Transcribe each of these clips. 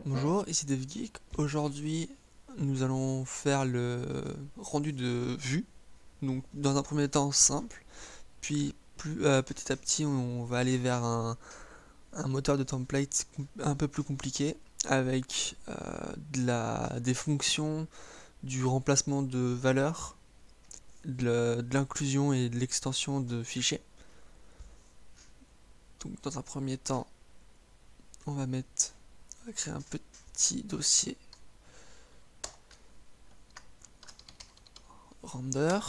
Bonjour, ici DevGeek. Aujourd'hui, nous allons faire le rendu de vue. Donc, dans un premier temps simple, puis petit à petit, on va aller vers un moteur de template un peu plus compliqué avec des fonctions, du remplacement de valeurs, de l'inclusion et de l'extension de fichiers. Donc, dans un premier temps, on va créer un petit dossier render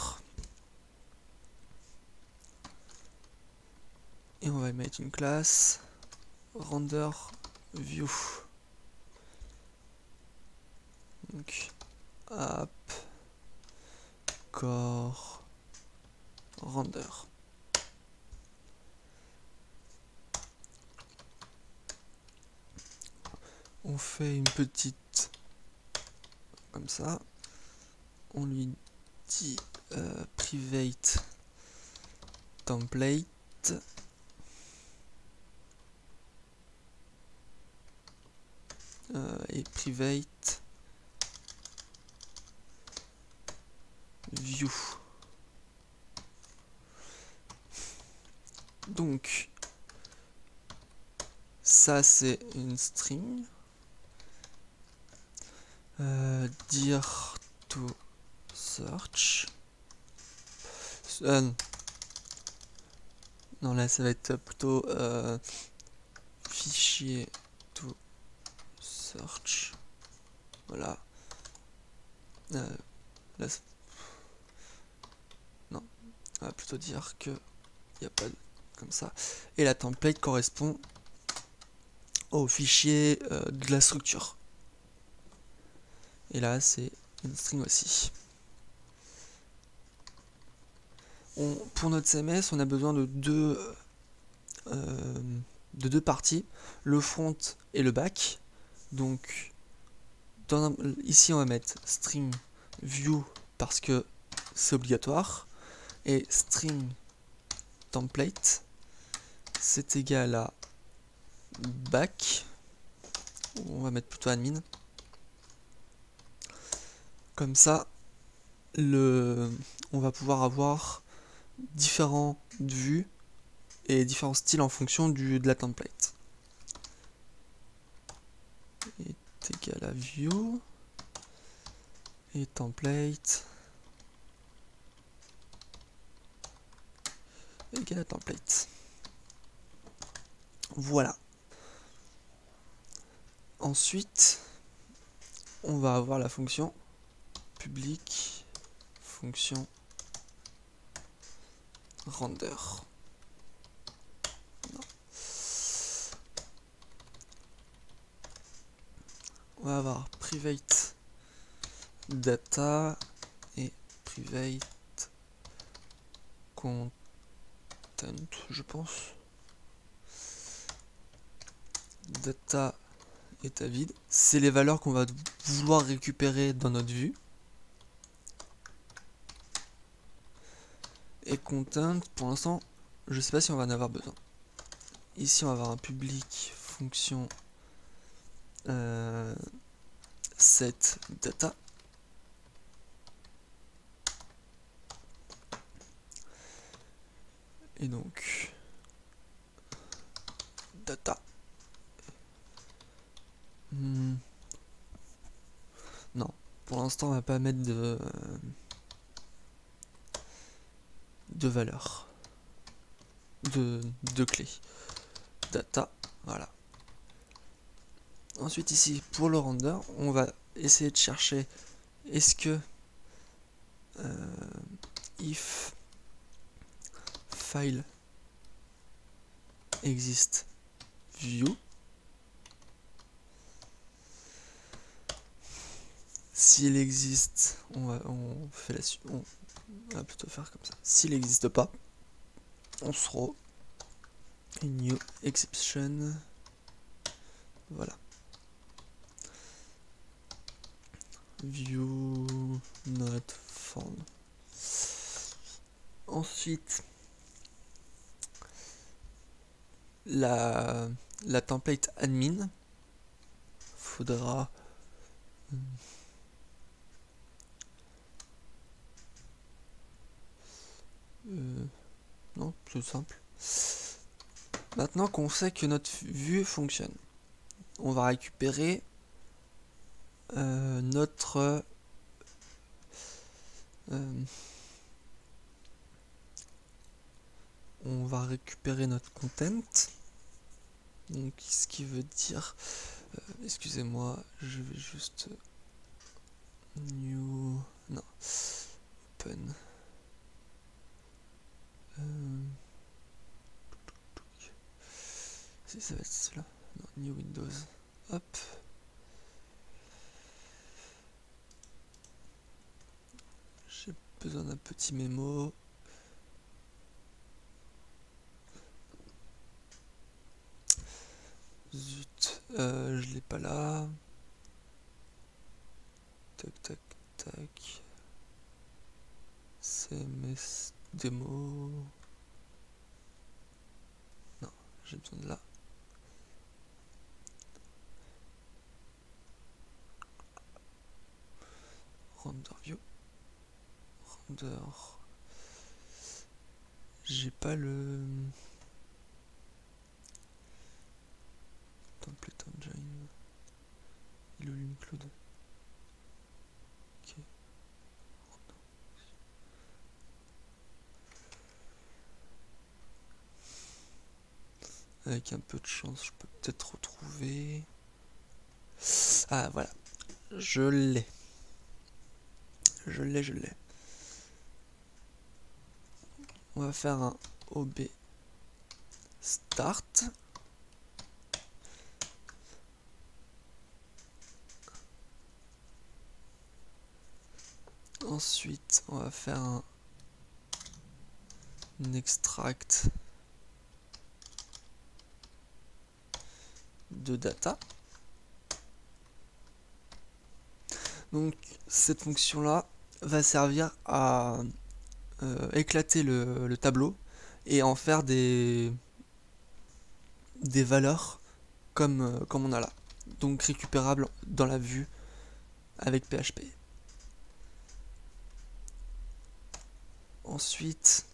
et on va mettre une classe render view. Donc app core render. On fait une petite comme ça. On lui dit private template et private view. Donc ça c'est une string. Dire to search. Non, là ça va être plutôt fichier to search. Voilà. Là, non, on va plutôt dire que il n'y a pas de comme ça. Et la template correspond au fichier de la structure. Et là, c'est une string aussi. Pour notre CMS, on a besoin de deux parties, le front et le back. Donc, ici, on va mettre string view parce que c'est obligatoire. Et string template, c'est égal à back. On va mettre plutôt admin. Comme ça, on va pouvoir avoir différentes vues et différents styles en fonction de la template. Est égal à view et template égal à template. Voilà. Ensuite, on va avoir la fonction public fonction render. Non. On va avoir private data et private content, je pense. Data état vide, c'est les valeurs qu'on va vouloir récupérer dans notre vue. Et content, pour l'instant, je sais pas si on va en avoir besoin. Ici, on va avoir un public fonction set data. Et donc, data. Non, pour l'instant, on va pas mettre de valeur, de clé. Data, voilà. Ensuite ici, pour le render, on va essayer de chercher est-ce que if file existe view. S'il existe, on va plutôt faire comme ça. S'il n'existe pas, on throw new exception. Voilà. View not found. Ensuite, la, la template admin. Faudra non, c'est simple. Maintenant qu'on sait que notre vue fonctionne, on va récupérer notre content. Donc ce qui veut dire excusez-moi, je vais juste new non open si ça va être cela, non, new Windows, hop, j'ai besoin d'un petit mémo. Zut, je l'ai pas là. Tac tac tac. CMS démo. Non, j'ai besoin de là. Render view. Render. J'ai pas le template engine. Il est où l'include? Ok. Avec un peu de chance, je peux peut-être retrouver. Ah voilà, je l'ai. Je l'ai. On va faire un OB start. Ensuite, on va faire un extract de data. Donc cette fonction là va servir à éclater le tableau et en faire des valeurs comme on a là, donc récupérables dans la vue avec PHP. Ensuite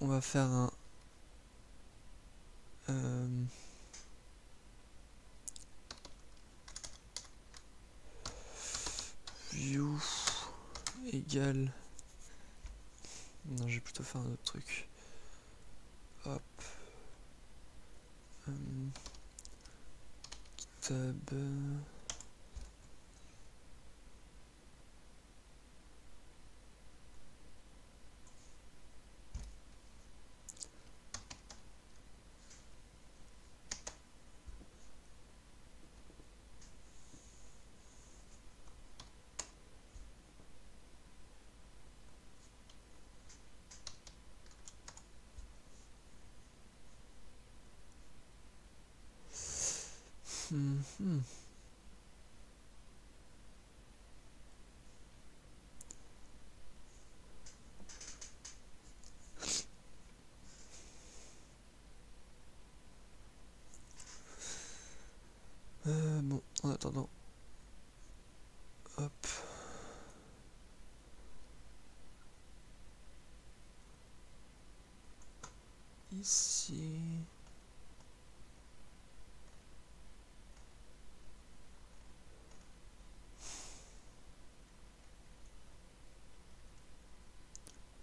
on va faire un view égale, non, je vais plutôt faire un autre truc. Hop, GitHub, bon, en attendant, hop, ici,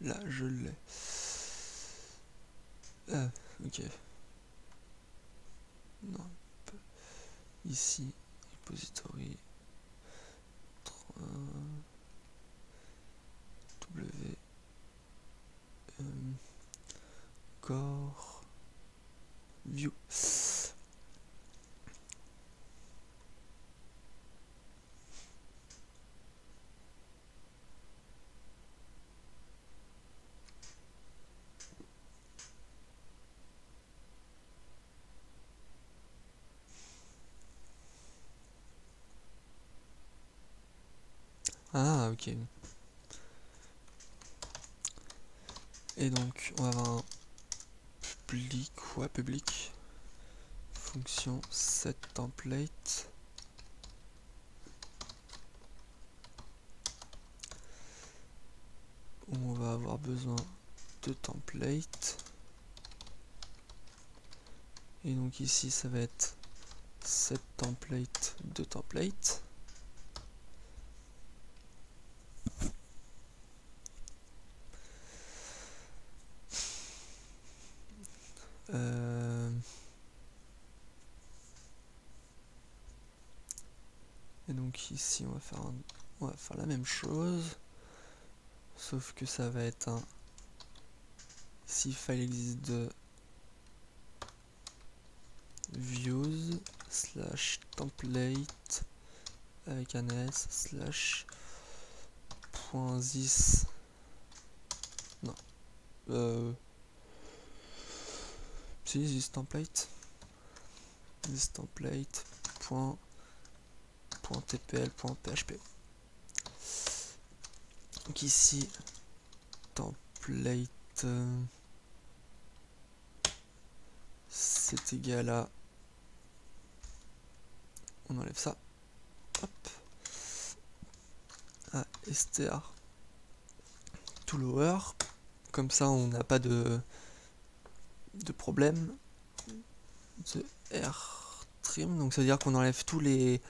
là je l'ai. Ah, ok. Non, ici, repository, W, core, view. Ah, ok. Et donc, on va avoir un public, ouais, public, fonction setTemplate. Où on va avoir besoin de template. Et donc ici, ça va être setTemplate de template. Et donc ici on va faire la même chose, sauf que ça va être un si file existe de views slash template avec un s slash point this non si this template point .tpl.php. Donc ici template c'est égal à, on enlève ça, hop, à str to lower, comme ça on n'a pas de problème de rtrim, donc ça veut dire qu'on enlève tous les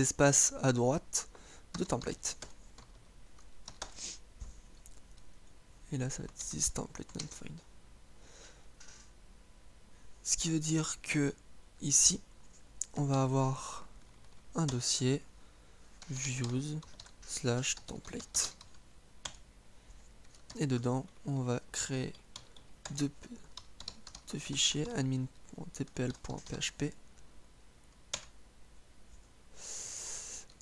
espaces à droite de template. Et là ça va être this template not find. Ce qui veut dire que ici on va avoir un dossier views slash template. Et dedans on va créer deux fichiers admin.tpl.php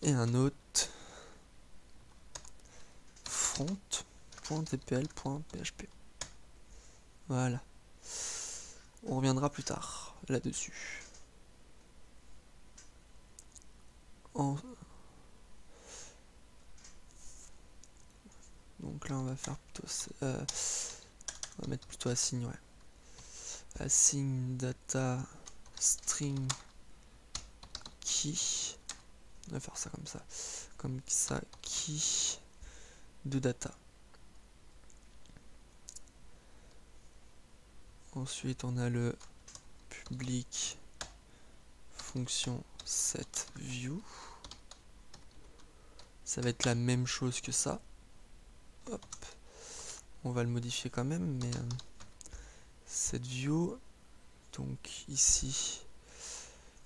et un autre front.tpl.php. Voilà. On reviendra plus tard là-dessus. Donc là on va faire plutôt on va mettre plutôt assign, ouais. Assign data string key. On va faire ça comme ça, key de data. Ensuite on a le public fonction setView. Ça va être la même chose que ça. Hop. On va le modifier quand même, mais setView. Donc ici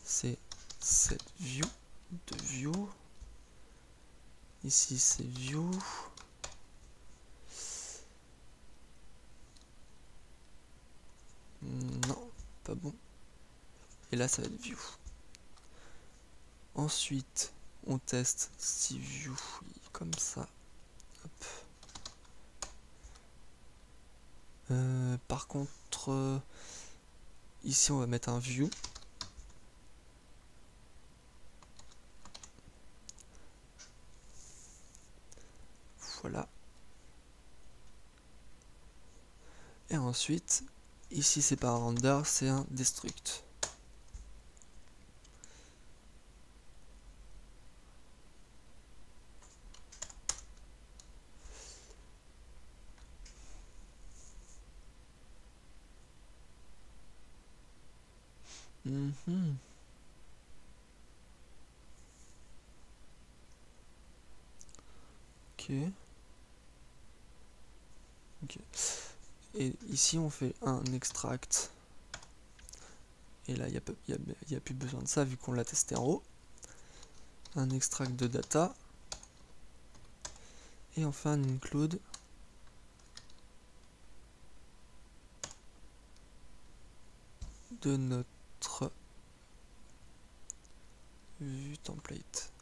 c'est setView de view. Ici c'est view. Non, pas bon. Et là ça va être view. Ensuite on teste si view comme ça. Hop. Par contre ici on va mettre un view. Voilà. Et ensuite ici c'est pas un render, c'est un destruct. Ok. Et ici on fait un extract. Et là il n'y a plus besoin de ça vu qu'on l'a testé en haut. Un extract de data. Et enfin un include de notre vue template.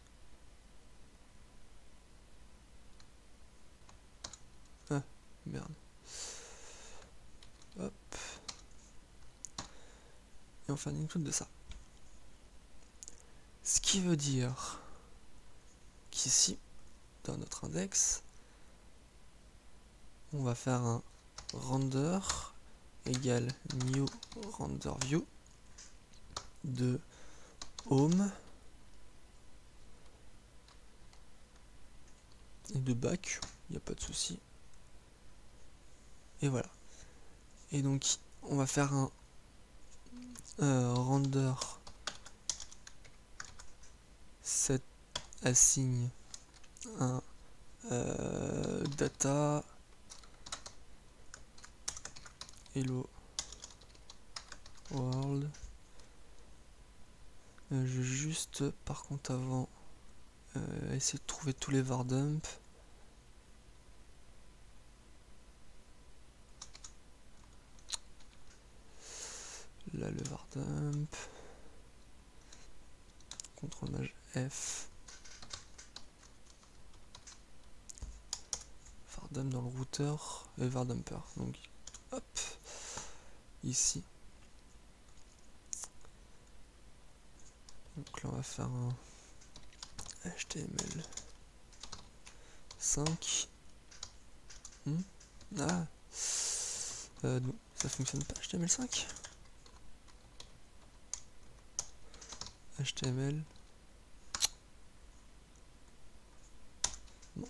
Ah, merde. Hop. Et enfin un include de ça. Ce qui veut dire qu'ici, dans notre index, on va faire un render égale new render view de home et de back, il n'y a pas de souci. Et voilà. Et donc on va faire un render set assign un data hello world. Je vais juste par contre avant essayer de trouver tous les var dump. Là le var dump, CTRL maj F, var dump dans le routeur et var dumper. Donc hop, ici. Donc là on va faire un HTML5. Ah, non, ça fonctionne pas HTML5. HTML. Bon.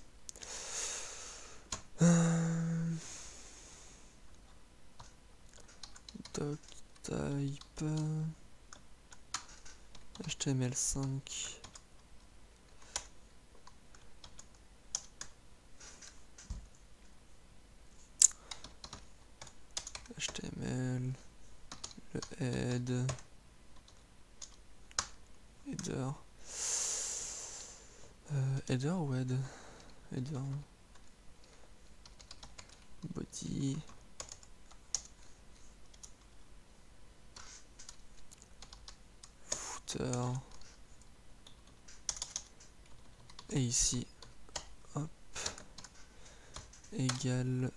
Doc type HTML5. HTML, le head, header, header ou head, header, body, footer, et ici, hop, égale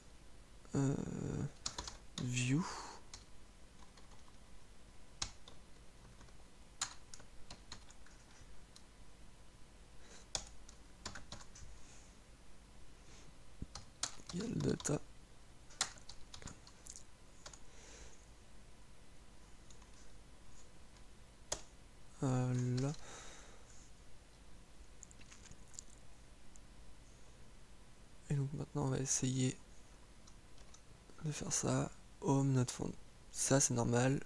view. Égale data. Là. Et donc maintenant on va essayer de faire ça. Home not found. Ça c'est normal.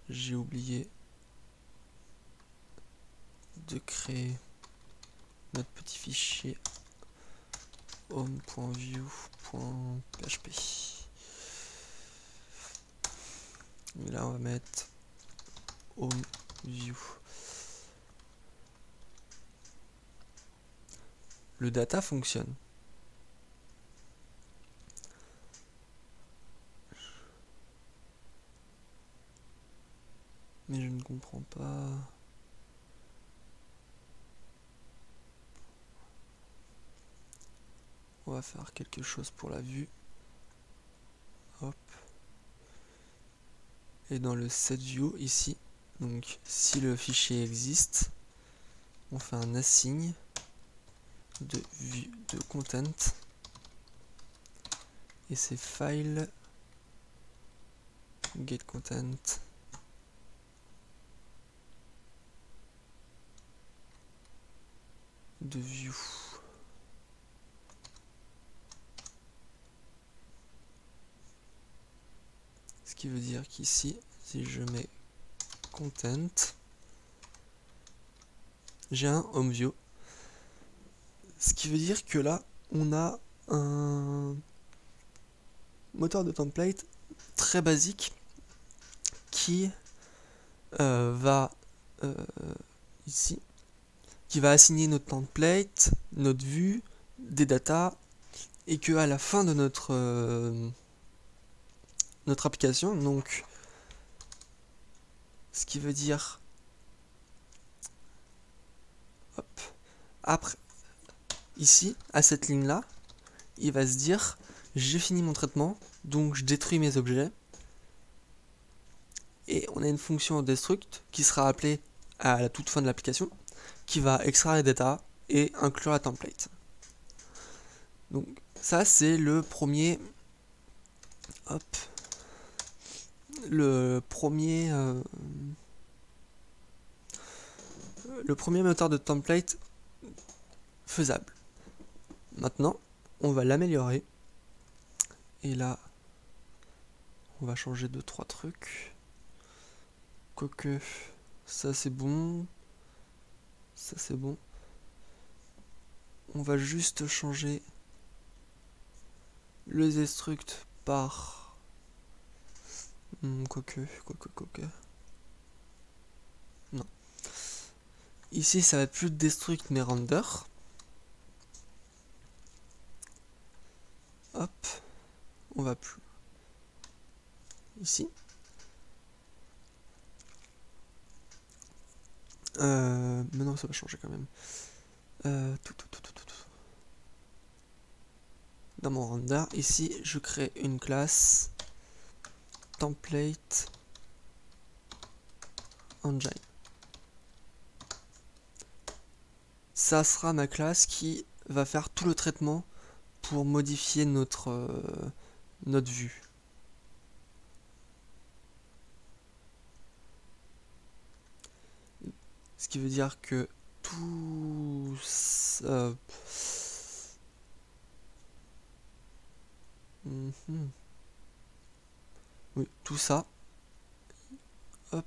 J'ai oublié de créer notre petit fichier home.view.php. Et là on va mettre home view. Le data fonctionne. Mais je ne comprends pas. On va faire quelque chose pour la vue. Hop. Et dans le setView ici, donc si le fichier existe, on fait un assign de view, de content, et c'est file get content de view. Ce qui veut dire qu'ici, si je mets content, j'ai un home view. Ce qui veut dire que là, on a un moteur de template très basique qui va ici, qui va assigner notre template, notre vue, des datas, et que à la fin de notre application, donc ce qui veut dire hop, après ici à cette ligne là, il va se dire j'ai fini mon traitement, donc je détruis mes objets, et on a une fonction destruct qui sera appelée à la toute fin de l'application, qui va extraire les data et inclure la template. Donc ça c'est le premier, hop, le premier moteur de template faisable. Maintenant, on va l'améliorer. Et là, on va changer 2-3 trucs. Quoique, ça c'est bon. Ça c'est bon. On va juste changer le destruct par... quoique. Non. Ici, ça va plus de destruct mais render. Hop. On va plus. Ici. Maintenant, ça va changer quand même. Dans mon render, ici, je crée une classe template engine. Ça sera ma classe qui va faire tout le traitement pour modifier notre vue. Ce qui veut dire que tout ça... Oui, tout ça. Hop.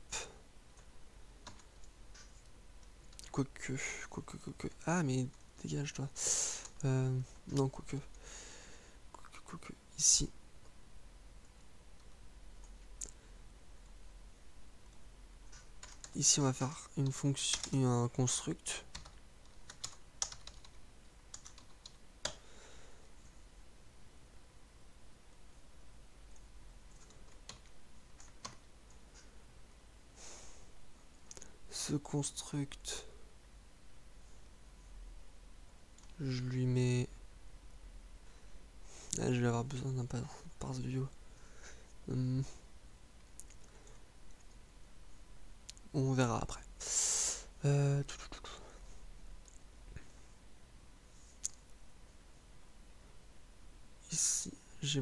Quoique. Ah, mais dégage toi. Non, quoique. Ici. Ici, on va faire une fonction, un construct. Ce construct, je lui mets... Là, je vais avoir besoin d'un parse view. On verra après. Ici, j'ai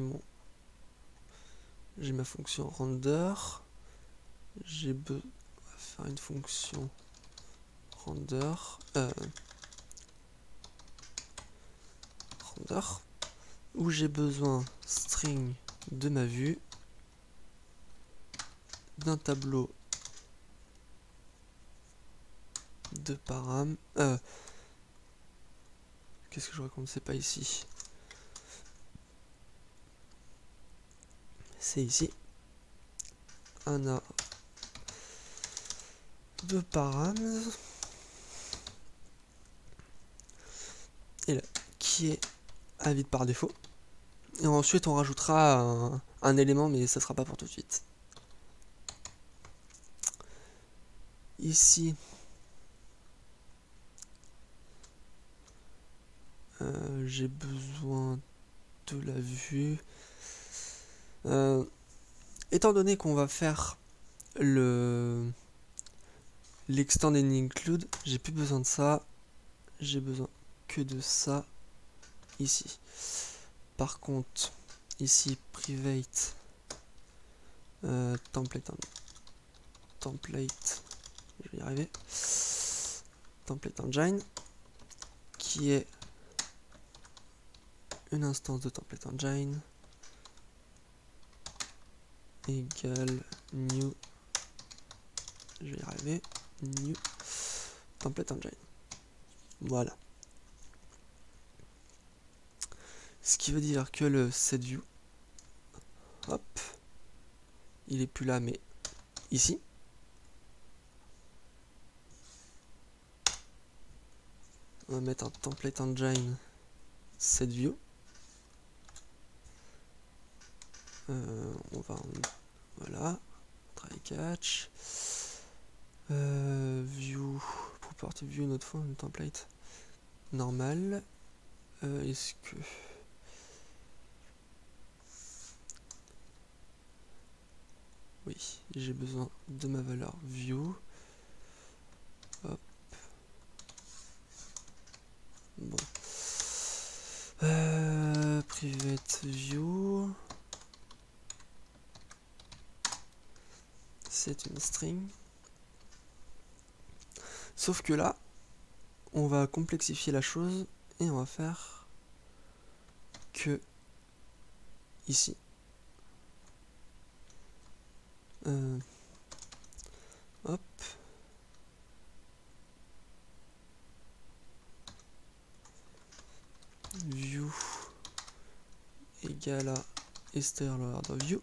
ma fonction render. J'ai besoin de faire une fonction render. Où j'ai besoin string de ma vue, d'un tableau de param. Qu'est-ce que je raconte? C'est pas ici. C'est ici. Un a de param. Et là, qui est à vide par défaut. Et ensuite on rajoutera un élément, mais ça sera pas pour tout de suite. Ici, j'ai besoin de la vue. Étant donné qu'on va faire l'extend and include, j'ai plus besoin de ça. J'ai besoin que de ça ici. Par contre, ici private template, je vais y arriver. Template engine, qui est une instance de template engine égale new, je vais y arriver, new template engine. Voilà. Ce qui veut dire que le setView, hop, il est plus là, mais ici. On va mettre un template engine setView. On va voilà, try catch, view, property view, une autre fois, une template normal. Est-ce que oui, j'ai besoin de ma valeur view. Hop. Private view. C'est une string. Sauf que là, on va complexifier la chose et on va faire que ici. Hop. View égale à extérieur de view.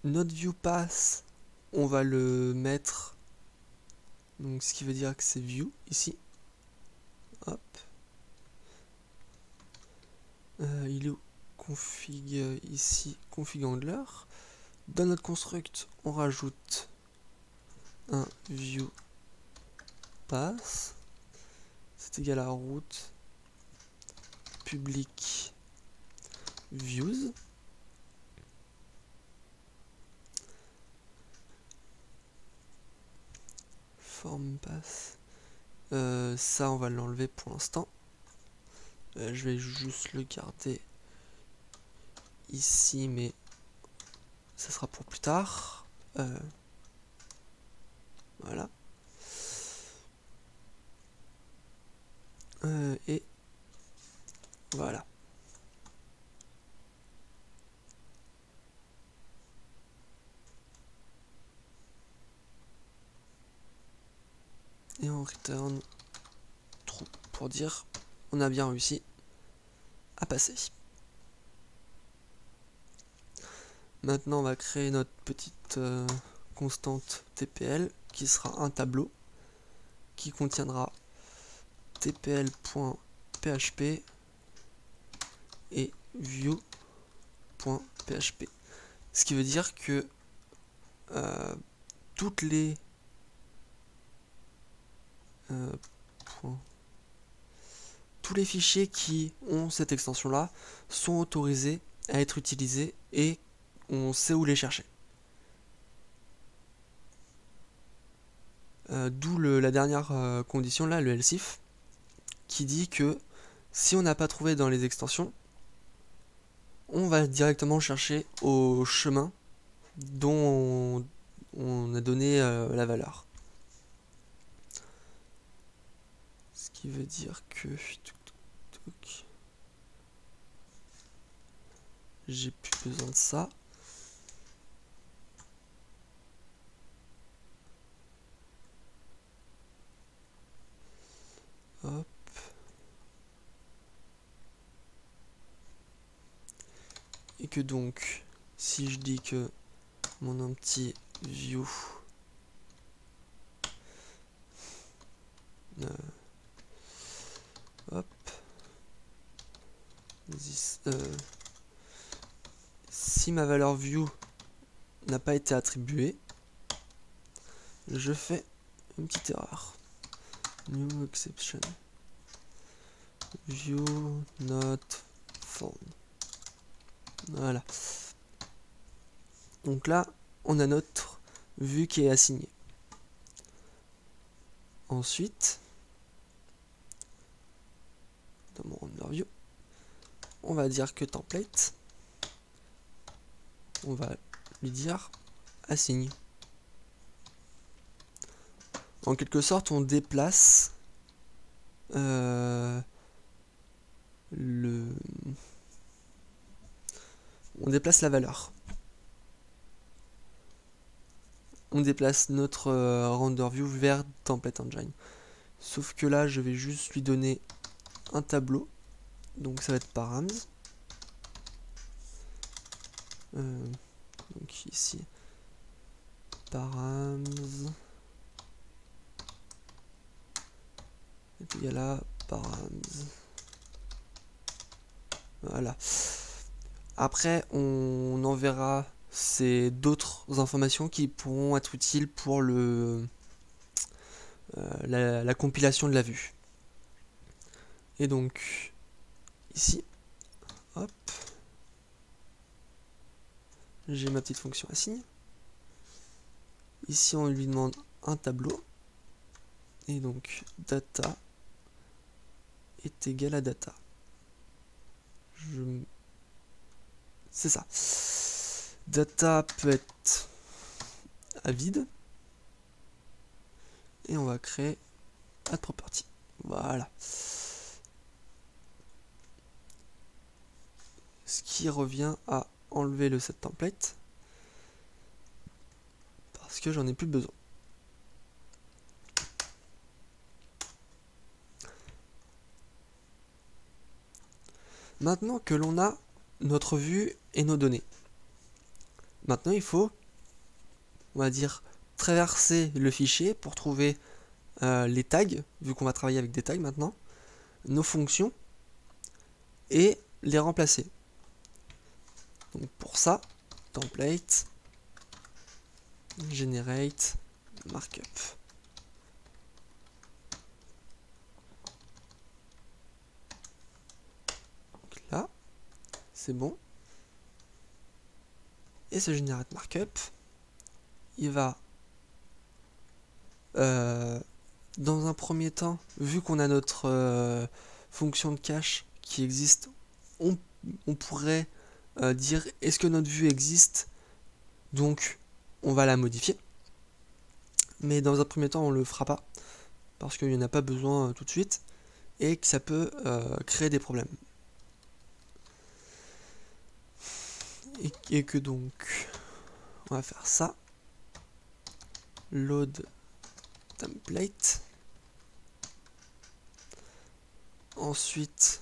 Notre view pass, on va le mettre, donc ce qui veut dire que c'est view ici. Hop. Il est où? Config ici, config handler. Dans notre construct, on rajoute un view pass. C'est égal à route public views. Form pass. Ça, on va l'enlever pour l'instant. Je vais juste le garder ici, mais ça sera pour plus tard. Voilà. Et voilà. Et on return true pour dire on a bien réussi à passer. Maintenant on va créer notre petite constante TPL qui sera un tableau qui contiendra tpl.php et view.php. Ce qui veut dire que toutes les tous les fichiers qui ont cette extension là sont autorisés à être utilisés et on sait où les chercher. D'où la dernière condition là, le else if, qui dit que si on n'a pas trouvé dans les extensions, on va directement chercher au chemin dont on a donné la valeur. Ce qui veut dire que j'ai plus besoin de ça. Hop. Et que donc, si je dis que mon empty view hop, si ma valeur view n'a pas été attribuée, je fais une petite erreur. New exception. View not found. Voilà. Donc là, on a notre vue qui est assignée. Ensuite, dans mon render view, on va dire que template, on va lui dire assigne. En quelque sorte, on déplace on déplace la valeur. On déplace notre render view vers template engine. Sauf que là, je vais juste lui donner un tableau. Donc ça va être params. Donc ici, params est égal à params. Voilà. Après, on enverra ces d'autres informations qui pourront être utiles pour la compilation de la vue. Et donc, ici, hop, j'ai ma petite fonction assigne. Ici, on lui demande un tableau. Et donc, data est égal à data. C'est ça. Data peut être à vide. Et on va créer add property. Voilà. Ce qui revient à enlever le set template. Parce que j'en ai plus besoin. Maintenant que l'on a notre vue et nos données, maintenant il faut, on va dire, traverser le fichier pour trouver les tags, vu qu'on va travailler avec des tags maintenant, nos fonctions, et les remplacer. Donc pour ça, template, generate, markup. Donc là, c'est bon. Et ce generate markup, il va, dans un premier temps, vu qu'on a notre fonction de cache qui existe, on pourrait dire est-ce que notre vue existe, donc on va la modifier. Mais dans un premier temps, on le fera pas, parce qu'il n'y en a pas besoin tout de suite, et que ça peut créer des problèmes. Et que donc, on va faire ça. Load template. Ensuite,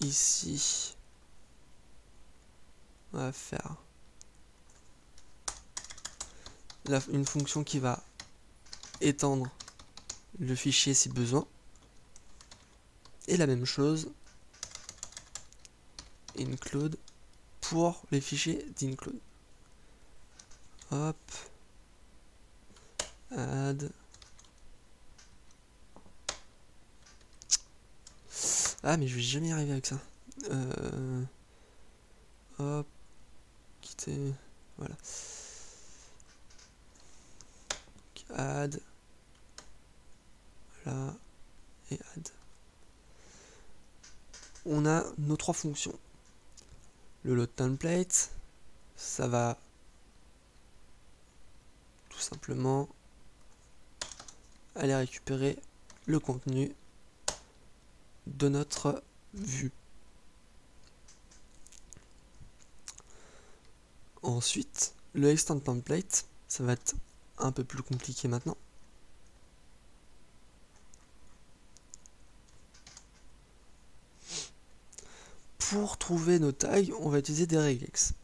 ici, on va faire une fonction qui va étendre le fichier si besoin. Et la même chose, include pour les fichiers d'include. Hop, add. Ah mais je vais jamais y arriver avec ça. Hop, quitter, voilà. Add, voilà, et add. On a nos trois fonctions. Le load template, ça va tout simplement aller récupérer le contenu de notre vue. Ensuite, le extend template, ça va être un peu plus compliqué maintenant. Pour trouver nos tags, on va utiliser des regex.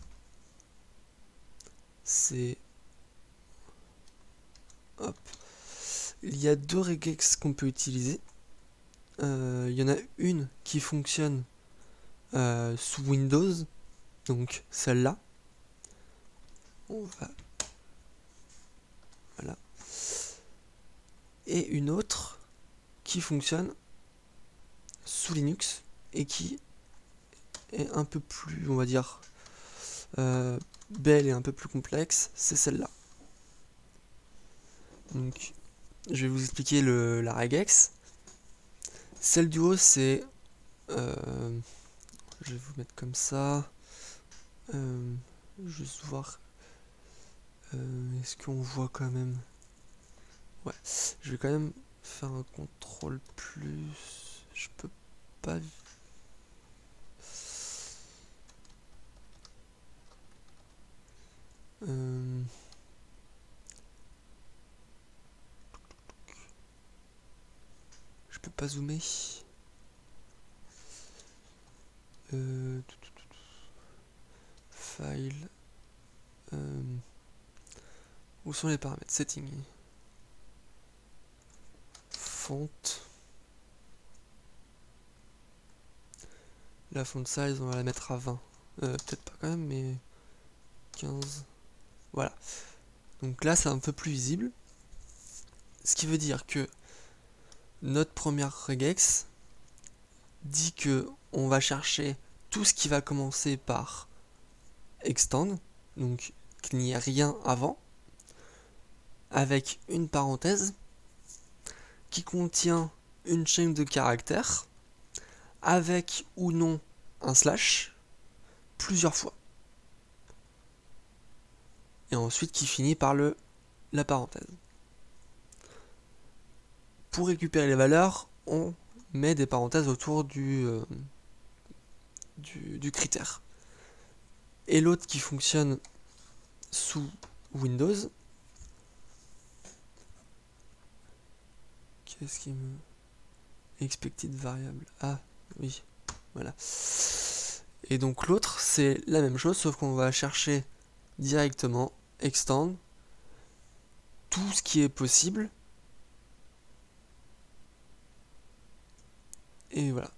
C'est... Hop. Il y a deux regex qu'on peut utiliser. Il y en a une qui fonctionne sous Windows, donc celle-là. On va... Voilà. Et une autre qui fonctionne sous Linux et qui est un peu plus, on va dire, belle et un peu plus complexe, c'est celle-là. Donc, je vais vous expliquer la regex. Celle du haut, c'est... je vais vous mettre comme ça. Juste voir... est-ce qu'on voit quand même... Ouais, je vais quand même faire un contrôle plus... Je peux pas... Je peux pas zoomer. File. Où sont les paramètres? Setting. Font. La font size, on va la mettre à 20. Peut-être pas quand même, mais 15. Voilà. Donc là, c'est un peu plus visible. Ce qui veut dire que notre première regex dit que on va chercher tout ce qui va commencer par extend, donc qu'il n'y a rien avant, avec une parenthèse qui contient une chaîne de caractères avec ou non un slash plusieurs fois. Et ensuite qui finit par la parenthèse. Pour récupérer les valeurs, on met des parenthèses autour du critère. Et l'autre qui fonctionne sous Windows, qu'est-ce qui me... expected variable, ah oui, voilà. Et donc l'autre c'est la même chose, sauf qu'on va chercher directement extend tout ce qui est possible. Et voilà.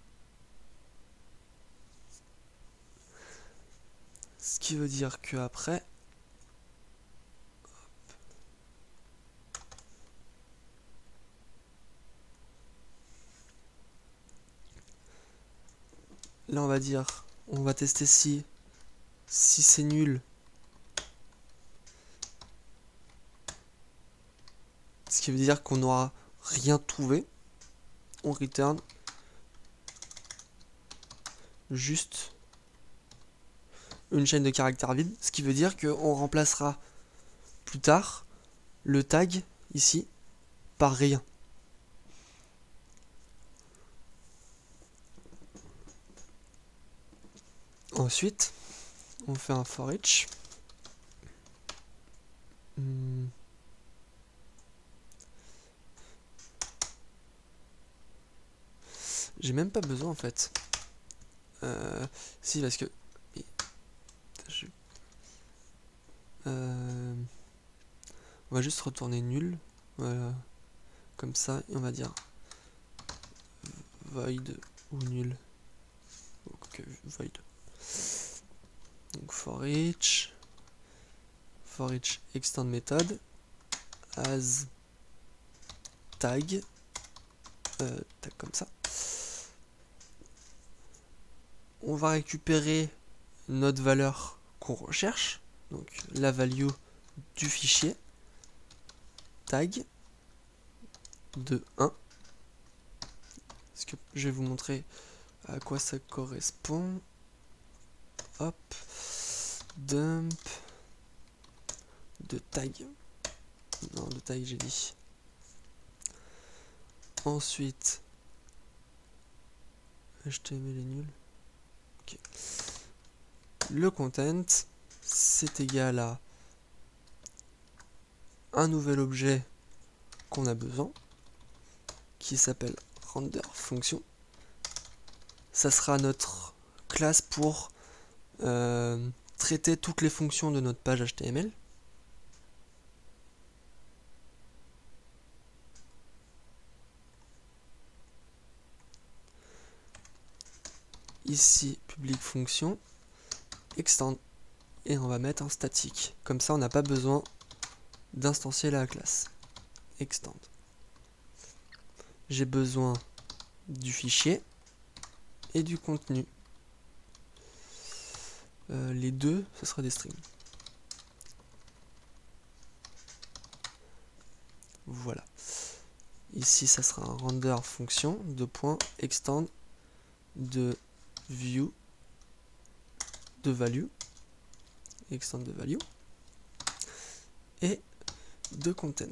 Ce qui veut dire que après, là on va dire, on va tester si c'est nul, ce qui veut dire qu'on n'aura rien trouvé, on return juste une chaîne de caractères vide, ce qui veut dire qu'on remplacera plus tard le tag ici par rien. Ensuite, on fait un for each. J'ai même pas besoin en fait. Si, parce que... on va juste retourner nul. Voilà. Comme ça, et on va dire void ou nul. Donc, void. Donc for each extend method as tag. Tag comme ça. On va récupérer notre valeur qu'on recherche, donc la value du fichier, tag de 1, parce que je vais vous montrer à quoi ça correspond. Hop, dump de tag, non de tag j'ai dit. Ensuite, HTML est nul. Okay. Le content, c'est égal à un nouvel objet qu'on a besoin, qui s'appelle render function. Ça sera notre classe pour traiter toutes les fonctions de notre page HTML. Ici, public fonction, extend, et on va mettre un statique. Comme ça, on n'a pas besoin d'instancier la classe. Extend. J'ai besoin du fichier et du contenu. Les deux, ce sera des strings. Voilà. Ici, ça sera un render fonction de point extend de view de value, extend de value et de content.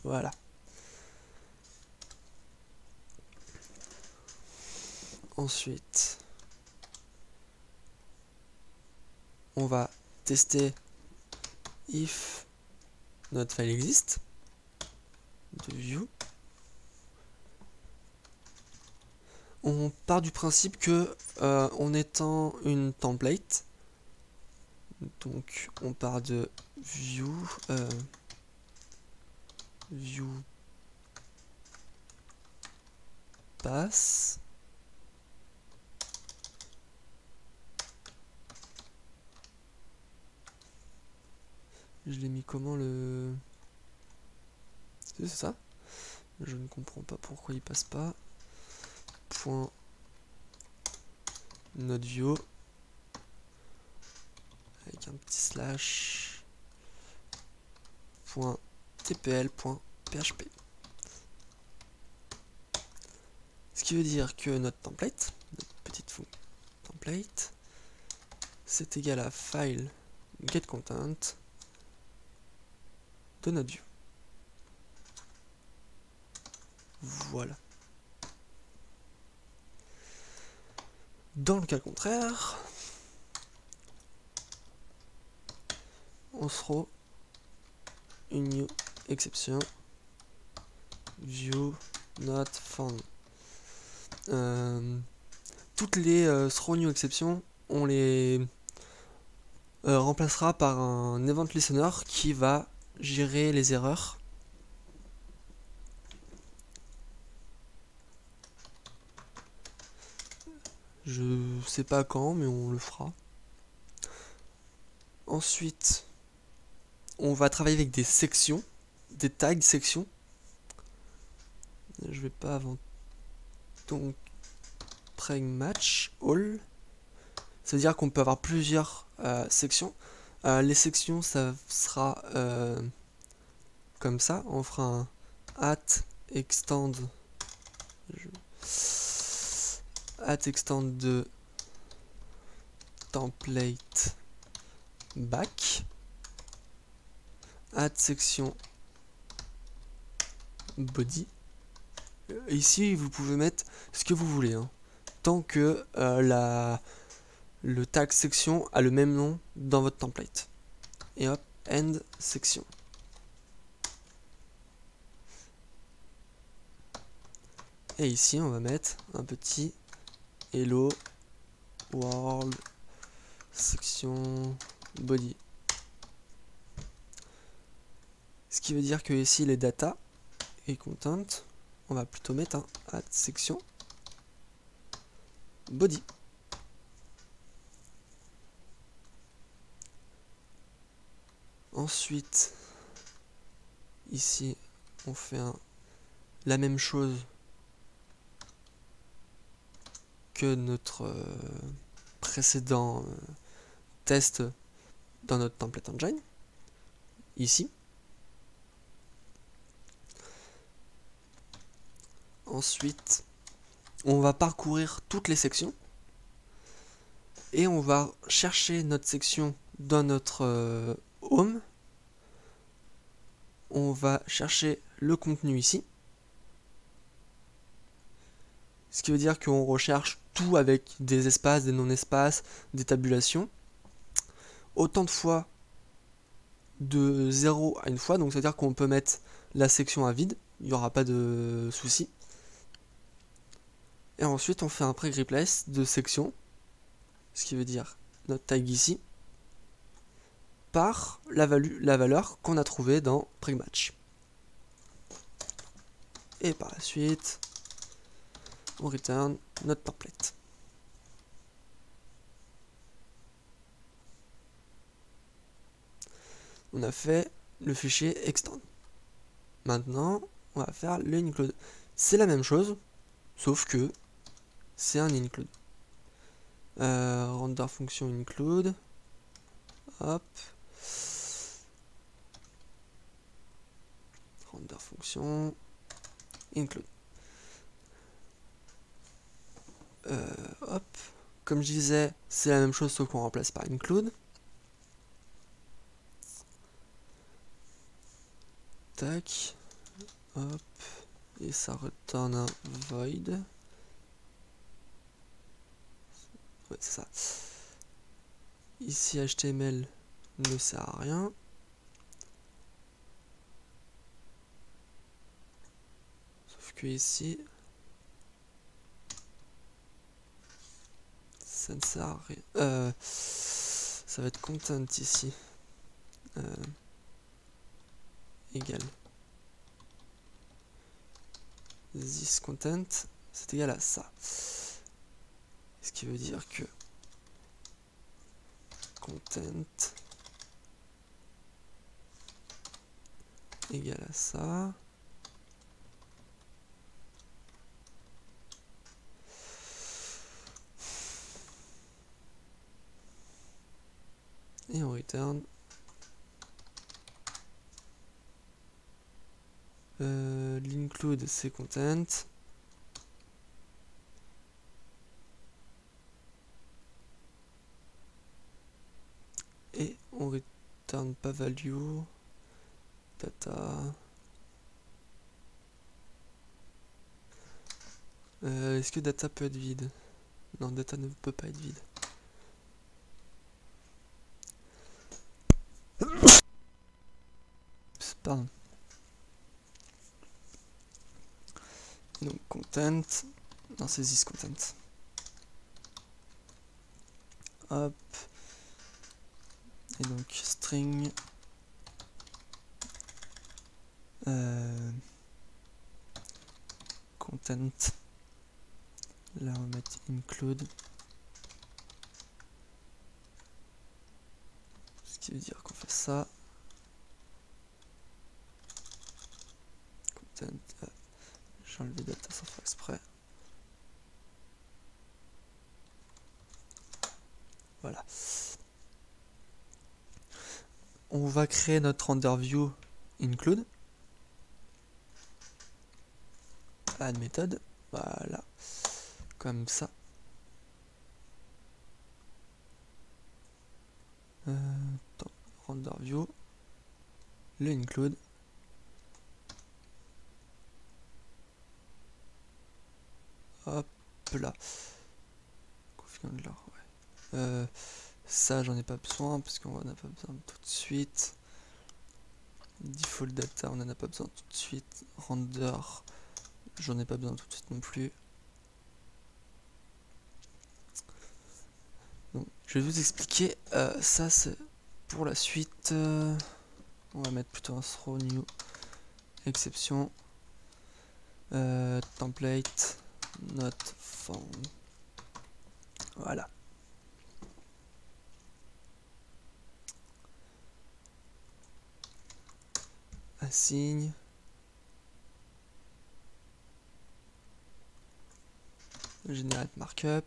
Voilà. Ensuite, on va tester if notre file existe, de view. On part du principe que en étant une template, donc on part de view pass je l'ai mis comment le... C'est ça? Je ne comprends pas pourquoi il passe pas. Point nodeview avec un petit slash point tpl.php. qui veut dire que notre template, notre petite fonction template, c'est égal à file getContent de notre view. Voilà. Dans le cas contraire, on throw une new exception view not found. Toutes les throw new exceptions, on les remplacera par un event listener qui va gérer les erreurs. Je sais pas quand, mais on le fera. Ensuite, on va travailler avec des sections, des tags sections. Je vais pas avant. Donc, preg match all. Ça veut dire qu'on peut avoir plusieurs sections. Les sections, ça sera comme ça. On fera un @extend de template back section body. Ici, vous pouvez mettre ce que vous voulez, hein, tant que le tag section a le même nom dans votre template. Et hop, end section. Et ici, on va mettre un petit hello world section body. Ce qui veut dire que ici, les data et content, on va plutôt mettre un section body. Ensuite, ici, on fait la même chose que notre précédent test dans notre template engine. Ici. Ensuite, on va parcourir toutes les sections et on va chercher notre section dans notre home. On va chercher le contenu ici. Ce qui veut dire qu'on recherche tout avec des espaces, des non-espaces, des tabulations. Autant de fois de 0 à une fois, donc c'est à dire qu'on peut mettre la section à vide, il n'y aura pas de souci. Et ensuite on fait un preg replace de section, ce qui veut dire notre tag ici, par la valeur qu'on a trouvée dans preg match. Et par la suite, on return notre template. On a fait le fichier extend. Maintenant, on va faire le include. C'est la même chose, sauf que c'est un include. Render function include. Hop. Render function include. Hop. Comme je disais, c'est la même chose sauf qu'on remplace par include. Tac. Hop. Et ça retourne un void. Ouais, c'est ça. Ici, HTML ne sert à rien. Sauf que ici, ça ne sert à rien. Ça va être content ici. Égal. This content, c'est égal à ça. Ce qui veut dire que content égal à ça. Et on return l'include c'est content on return pas value, data. Est-ce que data peut être vide? Non, data ne peut pas être vide. Pardon. Donc content, non c'est this content. Hop. Et donc string content. Là on va mettre include. Ce qui veut dire qu'on fait ça. Content. J'ai enlevé data sans faire exprès. Voilà. On va créer notre render view include. Add méthode. Voilà. Comme ça. Render view. Le include. Hop là. Ouais. Ça j'en ai pas besoin parce qu'on en a pas besoin tout de suite. Default data on en a pas besoin tout de suite. Render j'en ai pas besoin tout de suite non plus. Donc je vais vous expliquer. Ça c'est pour la suite. On va mettre plutôt un throw new exception. Template not found. Voilà. Assign. Generate markup.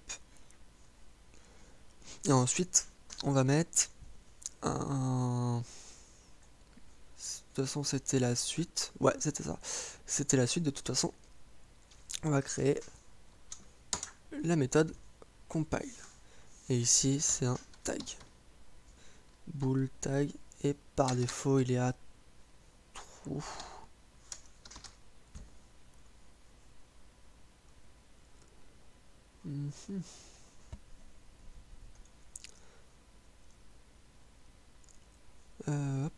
Et ensuite, on va mettre un... De toute façon, c'était la suite. Ouais, c'était ça. C'était la suite. De toute façon, on va créer la méthode compile. Et ici, c'est un tag. Bool tag. Et par défaut, il est à true. Hop.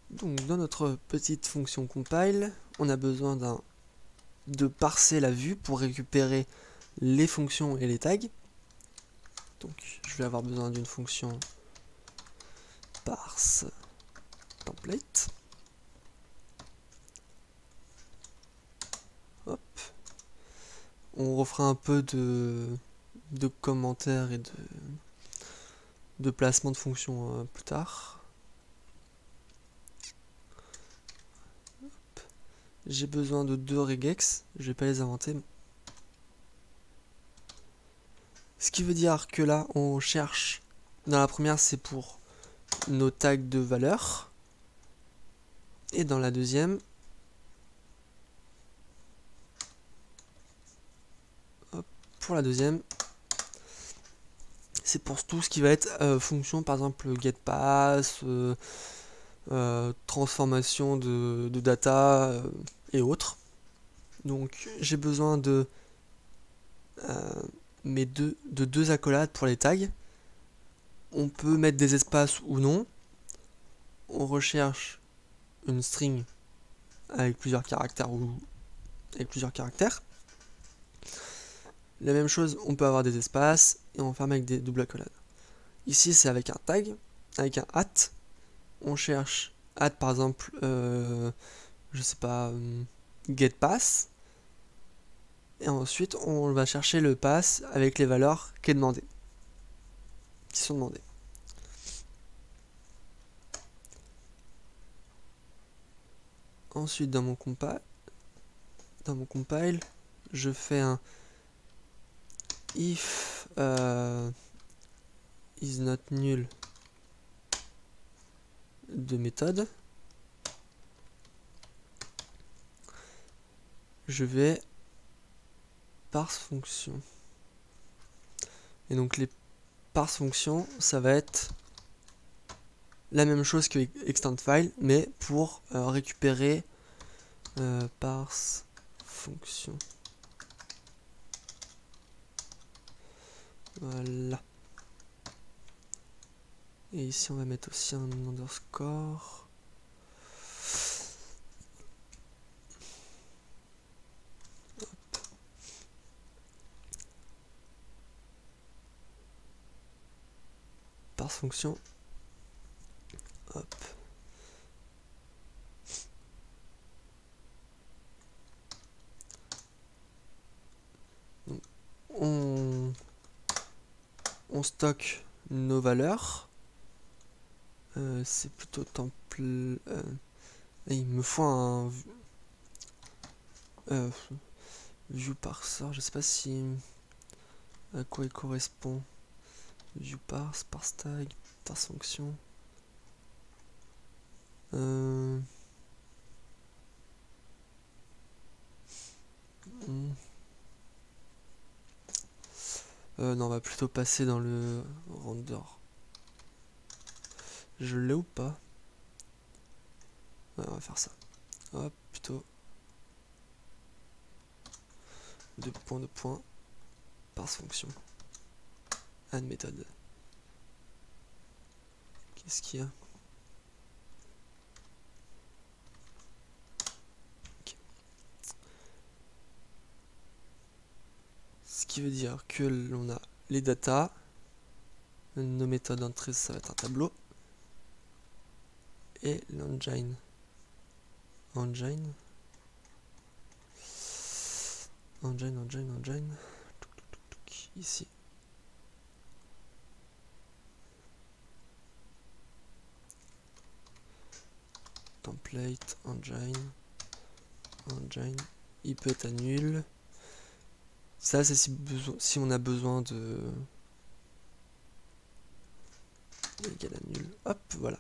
Donc dans notre petite fonction compile, on a besoin de parser la vue pour récupérer les fonctions et les tags. Donc je vais avoir besoin d'une fonction parse template. Hop. On refera un peu de commentaires et de placement de fonctions plus tard. J'ai besoin de 2 regex, je vais pas les inventer. Ce qui veut dire que là, on cherche, dans la première, c'est pour nos tags de valeur. Et dans la deuxième, hop, pour la deuxième, c'est pour tout ce qui va être fonction, par exemple getPass, transformation de data et autres. Donc j'ai besoin de deux accolades pour les tags. On peut mettre des espaces ou non. On recherche une string avec plusieurs caractères ou avec plusieurs caractères. La même chose, on peut avoir des espaces et on ferme avec des doubles accolades. Ici c'est avec un tag, avec un at. On cherche at par exemple, je sais pas, getPass. Et ensuite on va chercher le pass avec les valeurs qui sont demandées. Ensuite dans mon compile, je fais un if is not null de méthode. Je vais parse fonction. Et donc les parse fonctions, ça va être la même chose que extend file, mais pour récupérer parse fonction. Voilà. Et ici on va mettre aussi un underscore. Parse fonction. Hop. Donc, on stocke nos valeurs. C'est plutôt temple. Il me faut un view parser. Je sais pas si à quoi il correspond. View parse, parse tag, parse fonction. Non, on va plutôt passer dans le render. Je l'ai ou pas? Ouais, on va faire ça. Hop, plutôt. Deux points, parse fonction. Add méthode. Qu'est-ce qu'il y a? Okay. Ce qui veut dire que l'on a les datas. Nos méthodes d'entrée, ça va être un tableau. Et l'engine. Engine. Ici. Template, engine. Il peut être à nul. Ça, c'est si on a besoin de... Égal à nul. Hop, voilà.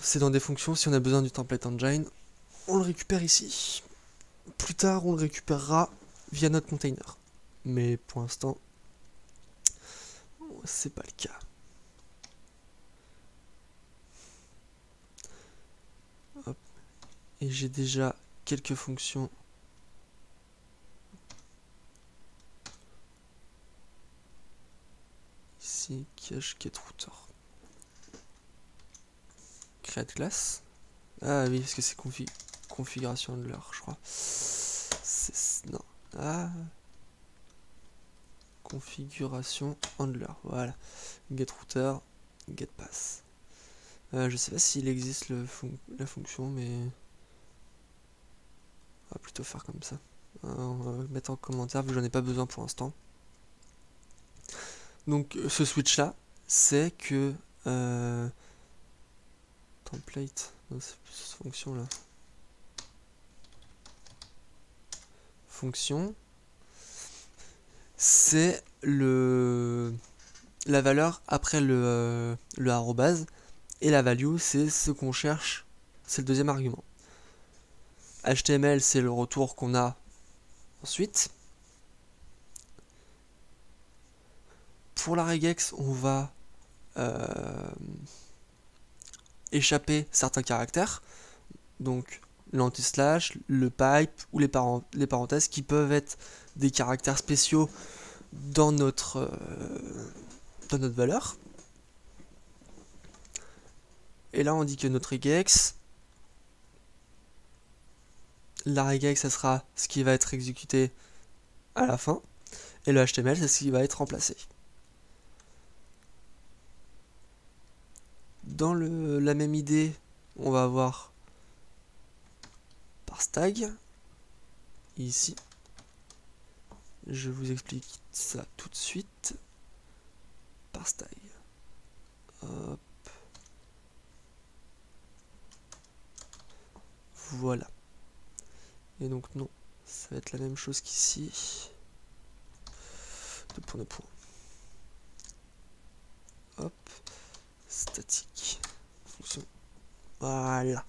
C'est dans des fonctions, si on a besoin du template engine, on le récupère ici. Plus tard, on le récupérera via notre container. Mais pour l'instant, c'est pas le cas. Hop. Et j'ai déjà quelques fonctions. Ici, cache getRouter. Create class. Ah oui, parce que c'est configuration de l'heure, je crois. Non. Ah. Configuration handler. Voilà. GetRouter, getPass. Je sais pas s'il existe la fonction, mais on va plutôt faire comme ça. On va mettre en commentaire vu que j'en ai pas besoin pour l'instant. Donc ce switch là, c'est que template, non, c'est plus cette fonction là. Fonction, c'est la valeur après le arrobase, et la value c'est ce qu'on cherche, c'est le deuxième argument. HTML c'est le retour qu'on a ensuite. Pour la regex, on va échapper certains caractères, donc l'anti-slash, le pipe ou les parenthèses qui peuvent être des caractères spéciaux dans notre valeur. Et là on dit que notre regex, la regex ça sera ce qui va être exécuté à la fin, et le HTML c'est ce qui va être remplacé. Dans la même idée, on va avoir parse tag ici. Je vous explique ça tout de suite. Parse tag. Hop. Voilà. Et donc non, ça va être la même chose qu'ici. Deux points. Hop. Statique. Fonction. Voilà.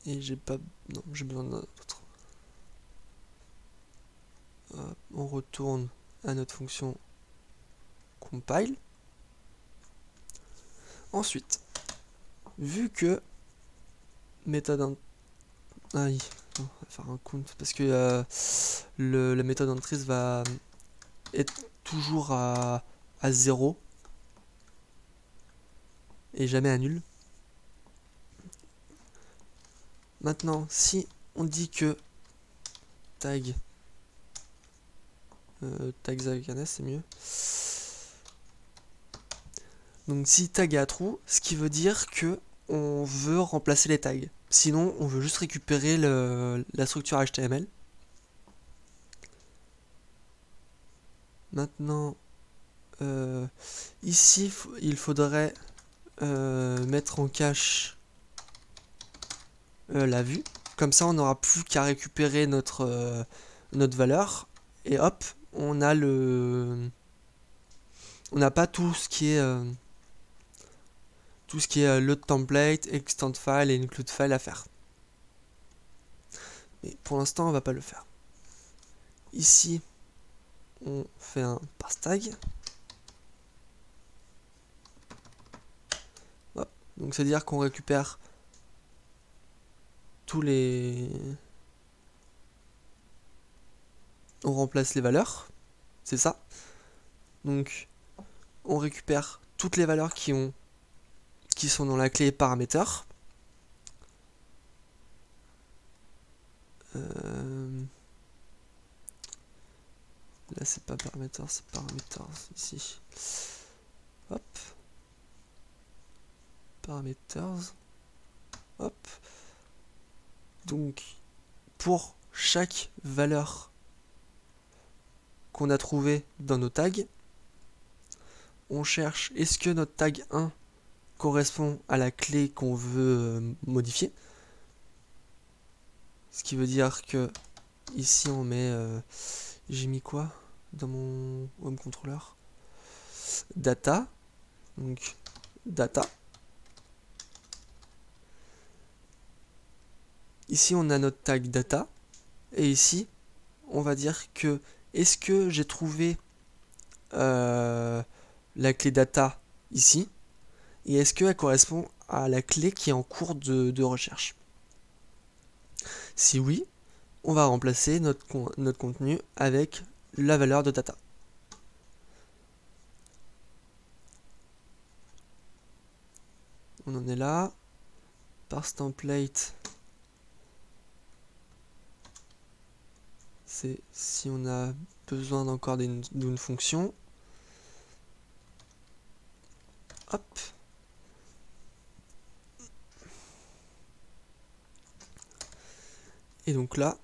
Et j'ai pas... Non, j'ai besoin d'un autre. on retourne à notre fonction compile. Ensuite, vu que méthode on va faire un count parce que la méthode entries va être toujours à 0 et jamais à nul. Maintenant, si on dit que tags avec un S, c'est mieux. Donc si tag est à true, ce qui veut dire que on veut remplacer les tags. Sinon, on veut juste récupérer la structure HTML. Maintenant, ici, il faudrait mettre en cache la vue. Comme ça, on n'aura plus qu'à récupérer notre valeur. Et hop, on a on n'a pas tout ce qui est load template, extend file et include file à faire. Mais pour l'instant, on va pas le faire. Ici, on fait un parse tag. Hop. Donc c'est-à-dire qu'on récupère tous les... On remplace les valeurs, c'est ça. Donc on récupère toutes les valeurs qui sont dans la clé paramètres. Là c'est pas paramètres, c'est paramètres ici. Hop. Paramètres. Hop. Donc pour chaque valeur qu'on a trouvé dans nos tags, on cherche est-ce que notre tag 1 correspond à la clé qu'on veut modifier. Ce qui veut dire que ici on met j'ai mis quoi dans mon home controller, data, donc data. Ici on a notre tag data et ici on va dire que est-ce que j'ai trouvé la clé data ici et est-ce qu'elle correspond à la clé qui est en cours de recherche. Si oui, on va remplacer notre contenu avec la valeur de data. On en est là. Parse template, c'est si on a besoin d'encore d'une fonction. Hop. Et donc là,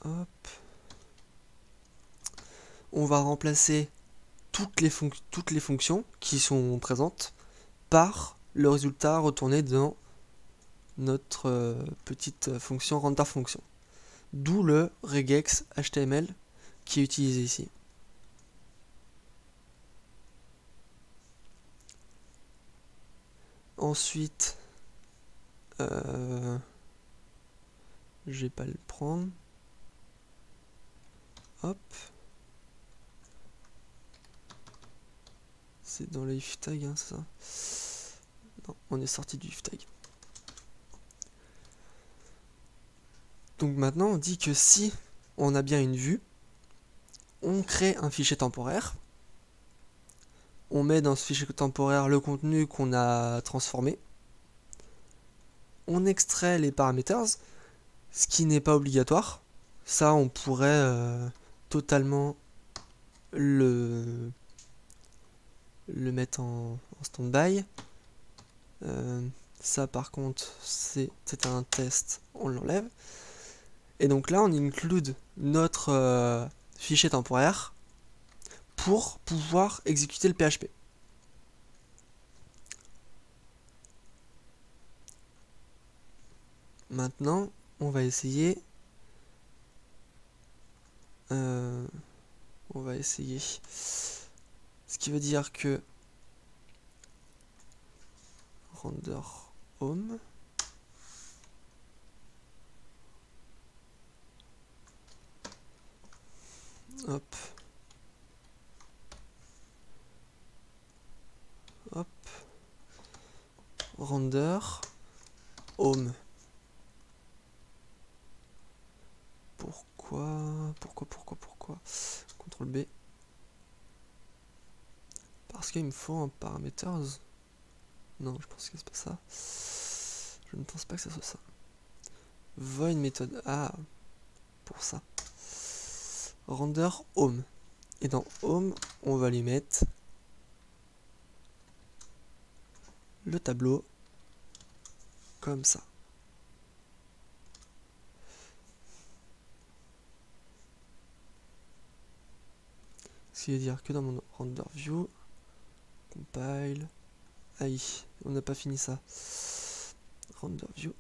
hop, on va remplacer toutes les fonctions qui sont présentes par le résultat retourné dans notre petite fonction render function. D'où le regex HTML qui est utilisé ici. Ensuite, je vais pas le prendre. Hop. C'est dans le if tag, hein, ça. Non, on est sorti du if tag. Donc maintenant, on dit que si on a bien une vue, on crée un fichier temporaire. On met dans ce fichier temporaire le contenu qu'on a transformé. On extrait les paramètres, ce qui n'est pas obligatoire. Ça, on pourrait totalement le mettre en stand-by. Ça, par contre, c'était un test, on l'enlève. Et donc là, on include notre fichier temporaire pour pouvoir exécuter le PHP. Maintenant, on va essayer. Ce qui veut dire que render home. Hop. Hop. Render. Home. Pourquoi CTRL B. Parce qu'il me faut un parameters. Non, je pense que c'est pas ça. Je ne pense pas que ça soit ça. Void méthode. Ah, pour ça. Render home. Et dans home, on va lui mettre le tableau comme ça. Ce qui veut dire que dans mon render view, compile, aïe, on n'a pas fini ça. Render view,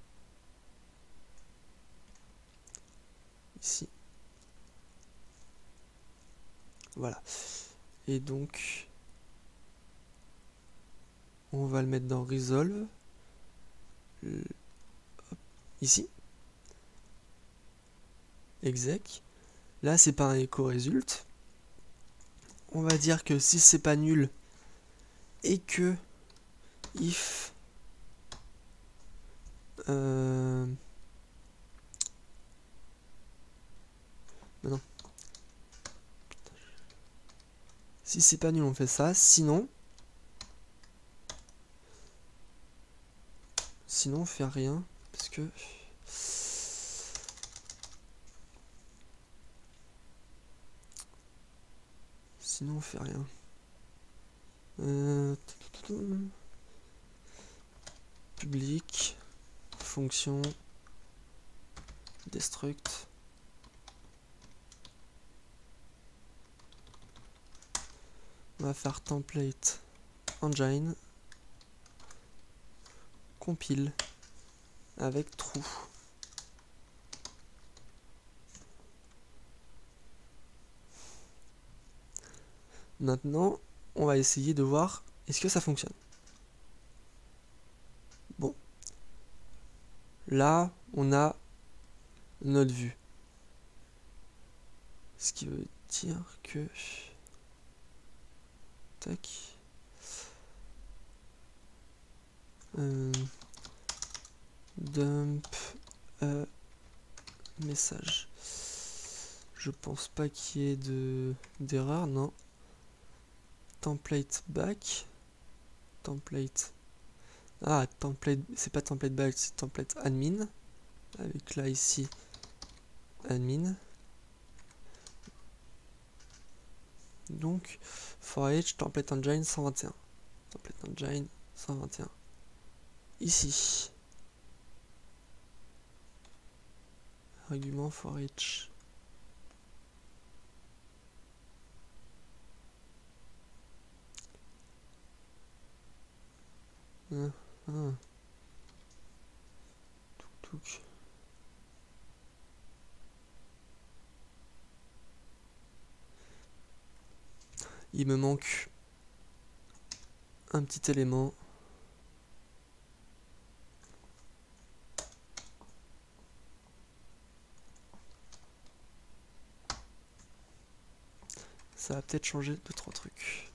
ici. Voilà. Et donc, on va le mettre dans resolve, ici. Exec. Là, c'est pas un echo result. On va dire que si c'est pas nul et que if non. Si c'est pas nul, on fait ça. Sinon, on fait rien parce que sinon on fait rien. Public, fonction, destruct. On va faire template engine, compile avec true. Maintenant, on va essayer de voir est-ce que ça fonctionne. Bon, là, on a notre vue. Ce qui veut dire que tac. Dump message. Je pense pas qu'il y ait d'erreur, non. Template back. Template. Ah, template, c'est pas template back, c'est template admin. Avec là ici admin. Donc for each template engine 121. Template engine 121. Ici. Argument for each. Touc. Il me manque un petit élément. Ça va peut-être changer 2-3 trucs.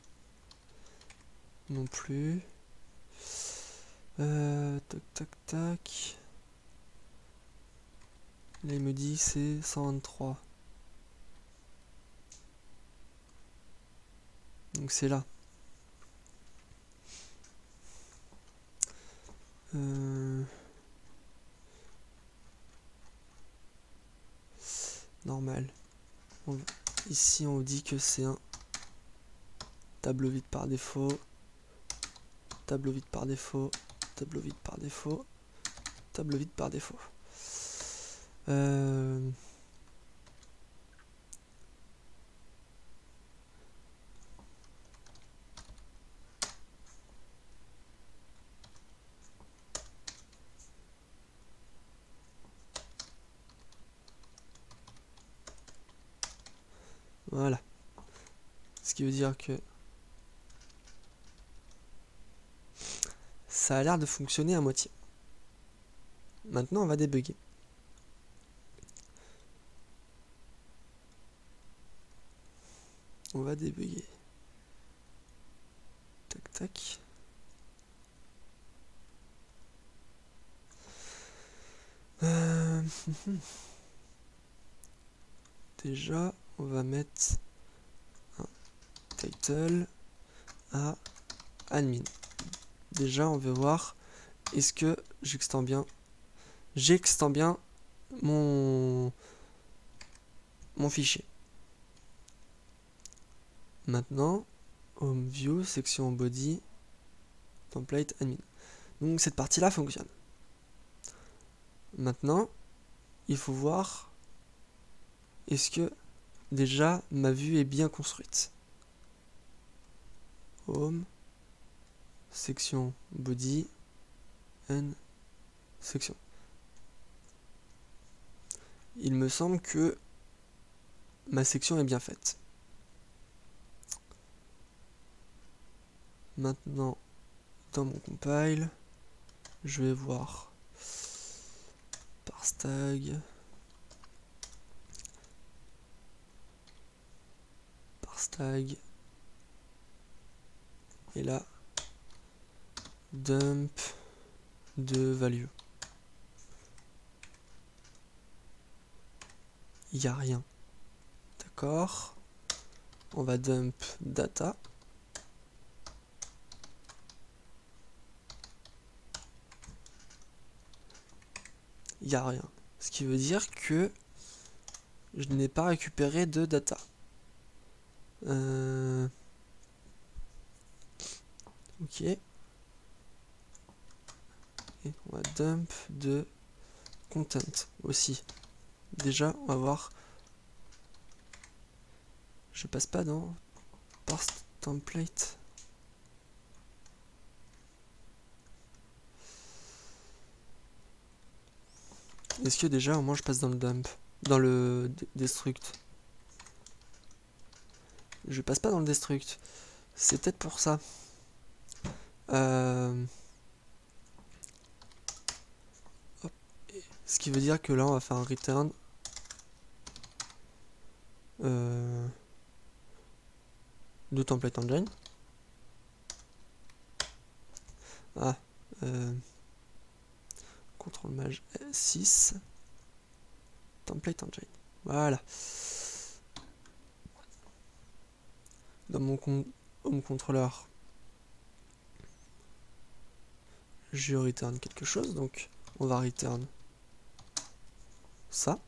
Non plus. Tac tac tac. Là il me dit c'est 123. Donc c'est là. Normal. Ici on dit que c'est un tableau vide par défaut. Tableau vide par défaut. Tableau vide par défaut. Tableau vide par défaut. Voilà. Ce qui veut dire que ça a l'air de fonctionner à moitié. Maintenant, on va débugger. on va débugger. Tac tac. Déjà, on va mettre un title à admin. Déjà, on veut voir est-ce que j'extends bien mon fichier. Maintenant, home view, section body, template admin. Donc cette partie-là fonctionne. Maintenant, il faut voir est-ce que déjà ma vue est bien construite. Home, section body, and section. Il me semble que ma section est bien faite. Maintenant, dans mon compile, je vais voir parse tag, et là, dump de value. Il n'y a rien. D'accord. On va dump data. Il n'y a rien. Ce qui veut dire que je n'ai pas récupéré de data. Ok. Et on va dump de content aussi. Déjà, on va voir. Je passe pas dans parse template. Est-ce que déjà au moins je passe dans le dump, dans le destruct? Je passe pas dans le destruct. C'est peut-être pour ça. Hop. Ce qui veut dire que là on va faire un return. De template engine. Ah. CTRL Maj 6. Template engine. Voilà. Dans mon home controller, je return quelque chose, donc on va return ça.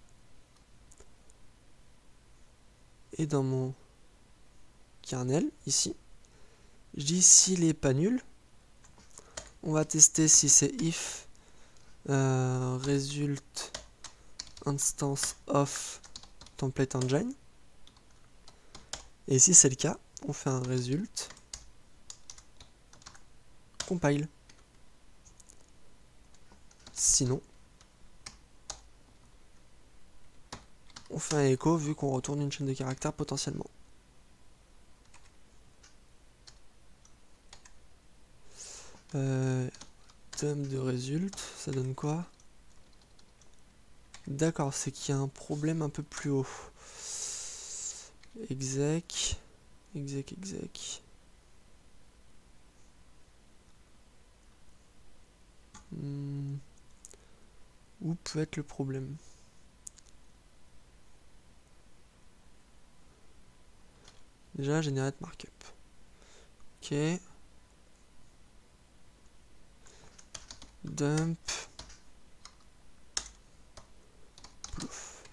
Et dans mon kernel, ici, je dis s'il est pas nul, on va tester si c'est if result instance of template engine. Et si c'est le cas, on fait un result compile. Sinon, on fait un écho vu qu'on retourne une chaîne de caractères potentiellement. Dump de result, ça donne quoi? D'accord, c'est qu'il y a un problème un peu plus haut. Exec. Où peut être le problème? Déjà, generate markup. Ok. Dump. Plouf.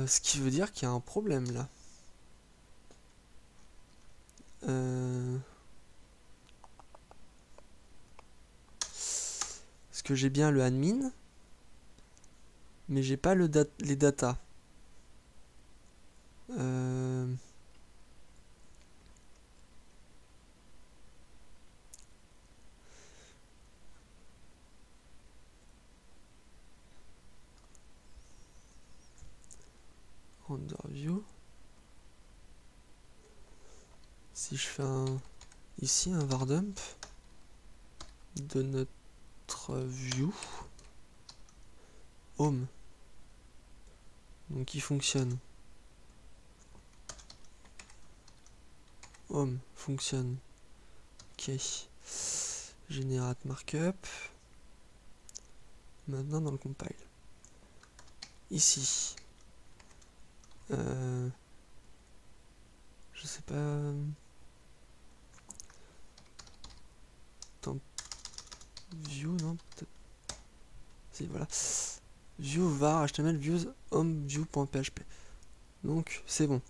Ce qui veut dire qu'il y a un problème là. Parce que j'ai bien le admin, mais j'ai pas les data. Render view. Si je fais ici un var dump de notre view home, donc il fonctionne. Home fonctionne. Ok. Generate markup. Maintenant dans le compile. Ici. Je sais pas. Temp view, non, peut-être. Si, voilà. View var html views home view.php. Donc c'est bon.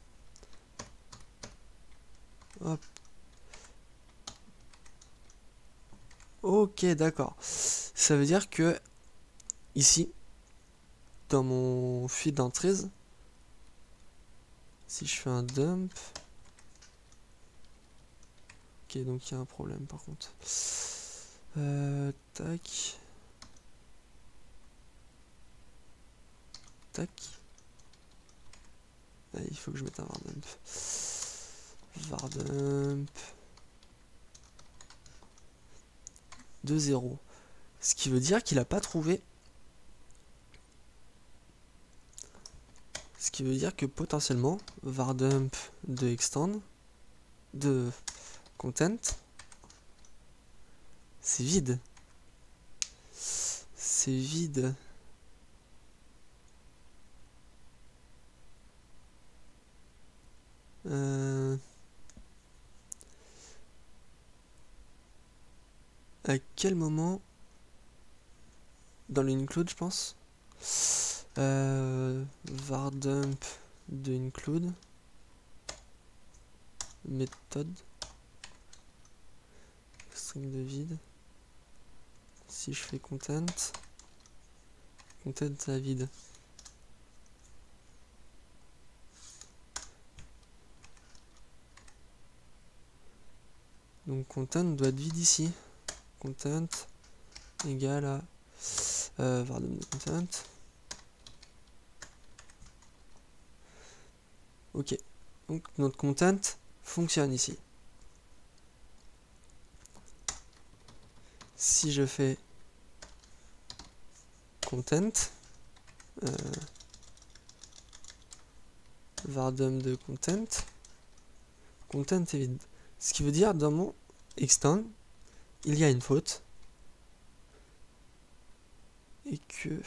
Hop. Ok, d'accord. Ça veut dire que ici, dans mon feed d'entries, si je fais un dump, ok, donc il y a un problème par contre. Tac. Tac. Ah, il faut que je mette un var dump. Var dump. 2.0. Ce qui veut dire qu'il n'a pas trouvé. Ce qui veut dire que potentiellement, var dump de extend, de content, c'est vide. C'est vide. À quel moment dans l'include, je pense, var dump de include méthode string de vide. Si je fais content ça vide. Donc content doit être vide ici. Content égale à var dump de content. Ok, donc notre content fonctionne ici. Si je fais content, var dump de content est vide. Ce qui veut dire dans mon extend, il y a une faute et que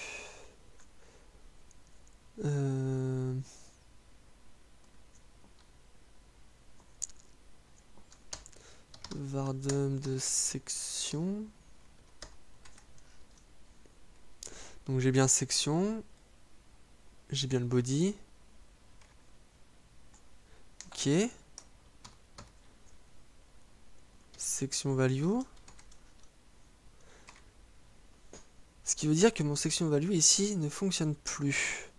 var dump de section. Donc j'ai bien section, j'ai bien le body. Ok. Section value. Ce qui veut dire que mon section value ici ne fonctionne plus.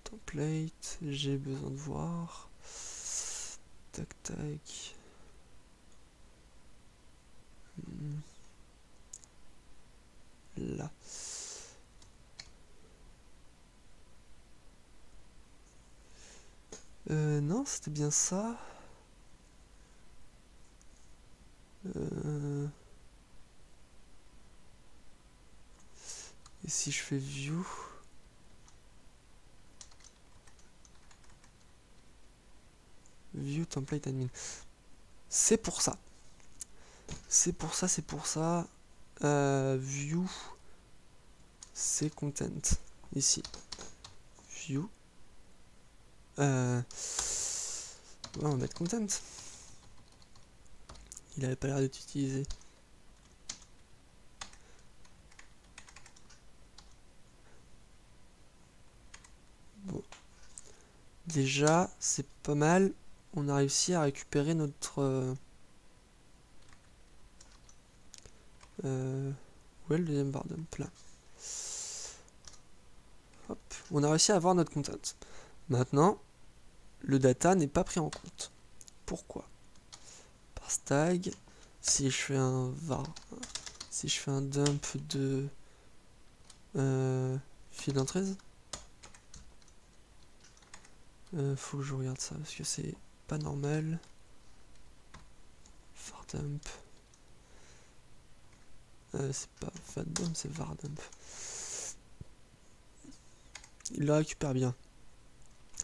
Template, j'ai besoin de voir. Tac tac. Là. Non, c'était bien ça. Et si je fais view, view template admin, c'est pour ça. C'est pour ça. View, c'est content ici. View. Ouais, on va mettre content. Il avait pas l'air d'être utilisé. Bon. Déjà, c'est pas mal. On a réussi à récupérer notre... où est le deuxième var dump là? Hop. On a réussi à avoir notre content. Maintenant, le data n'est pas pris en compte. Pourquoi? Parse tag, si je fais un var, si je fais un dump de field entries, faut que je regarde ça parce que c'est pas normal. Vardump. C'est pas Vardump, c'est Vardump. Il le récupère bien.